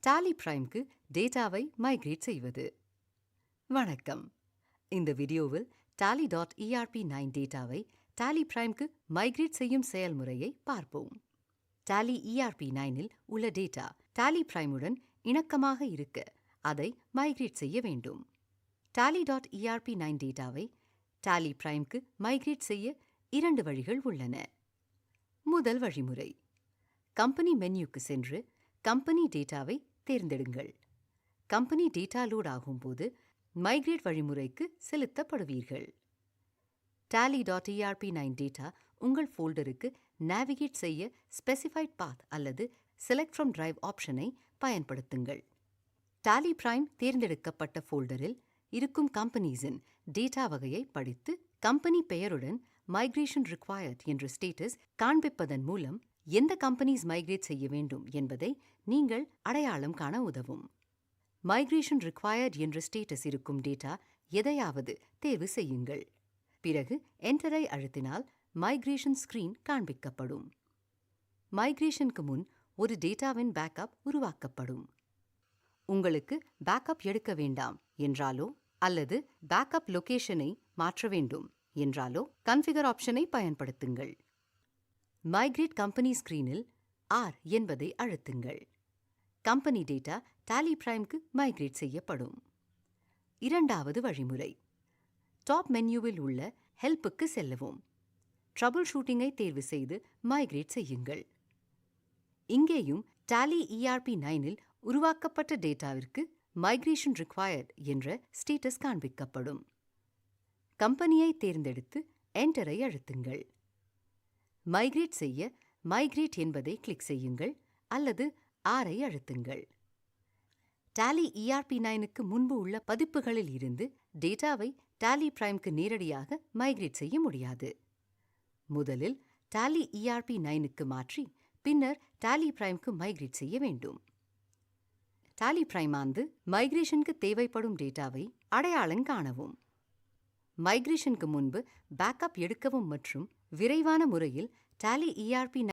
TallyPrimeக்கு டேட்டாவை மைக்ரேட் செய்வது. வணக்கம். இந்த வீடியோவில் tally.erp 9 டேட்டாவை TallyPrimeக்கு மைக்ரேட் செய்யும் செயல்முறையை பார்ப்போம். Tally ERP 9இல் உள்ள டேட்டா TallyPrimeஉடன் இணக்கமாக இருக்க அதை மைக்ரேட் செய்ய வேண்டும். tally.erp 9 டேட்டாவை TallyPrimeக்கு மைக்ரேட் செய்ய 2 வழிகள் உள்ளன. முதல் வழிமுறை, கம்பெனி மெனுக்கு சென்று கம்பெனி டேட்டாவை தேர்ந்தெடுங்கள். கம்பெனி டேட்டா லோட் ஆகும்போது மைக்ரேட் வழிமுறைக்கு செலுத்தப்படுவீர்கள். tally.erp 9 டேட்டா உங்கள் ஃபோல்டருக்கு நேவிகேட் செய்ய ஸ்பெசிஃபைட் பாத் அல்லது செலக்ட் ஃப்ரம் டிரைவ் ஆப்ஷனை பயன்படுத்துங்கள். TallyPrime தேர்ந்தெடுக்கப்பட்ட ஃபோல்டரில் இருக்கும் கம்பெனிஸின் டேட்டா வகையை படித்து கம்பெனி பெயருடன் மைக்ரேஷன் ரிக்வயர்ட் என்ற ஸ்டேட்டஸ் காண்பிப்பதன் மூலம் எந்த கம்பெனிஸ் மைக்ரேட் செய்ய வேண்டும் என்பதை நீங்கள் அடையாளம் காண உதவும். மைக்ரேஷன் ரிக்வயர்ட் என்ற ஸ்டேட்டஸ் இருக்கும் டேட்டா எதையாவது தேர்வு செய்யுங்கள். பிறகு என்டரை அழுத்தினால் மைக்ரேஷன் ஸ்கிரீன் காண்பிக்கப்படும். மைக்ரேஷனுக்கு முன் ஒரு டேட்டாவின் பேக்கப் உருவாக்கப்படும். உங்களுக்கு பேக்கப் எடுக்க வேண்டாம் என்றாலோ அல்லது பேக்கப் லொகேஷனை மாற்ற வேண்டும் என்றாலோ கன்ஃபிகர் ஆப்ஷனை பயன்படுத்துங்கள். மைக்ரேட் கம்பெனி ஸ்கிரீனில் R என்பதை அழுத்துங்கள். கம்பெனி டேட்டா TallyPrimeக்கு மைக்ரேட் செய்யப்படும். இரண்டாவது வழிமுறை, டாப் மெனுவில் உள்ள ஹெல்ப்புக்கு செல்லவும். ட்ரபிள் ஷூட்டிங்கை தேர்வு செய்து மைக்ரேட் செய்யுங்கள். இங்கேயும் TallyERP 9இல் உருவாக்கப்பட்ட டேட்டாவிற்கு மைக்ரேஷன் ரிக்வயர்ட் என்ற ஸ்டேட்டஸ் காண்பிக்கப்படும். கம்பெனியை தேர்ந்தெடுத்து என்டரை அழுத்துங்கள். மைக்ரேட் செய்ய மைக்ரேட் என்பதை கிளிக் செய்யுங்கள் அல்லது R-ஐ அழுத்துங்கள். TallyERP 9க்கு முன்பு உள்ள பதிப்புகளில் இருந்து டேட்டாவை TallyPrimeக்கு நேரடியாக மைக்ரேட் செய்ய முடியாது. முதலில் TallyERP 9க்கு மாற்றி பின்னர் TallyPrimeக்கு மைக்ரேட் செய்ய வேண்டும். TallyPrime ஆனது மைக்ரேஷனுக்கு தேவைப்படும் டேட்டாவை அடையாளம் காணவும், மைக்ரேஷனுக்கு முன்பு பேக்கப் எடுக்கவும் மற்றும் விரைவான முறையில் TallyERP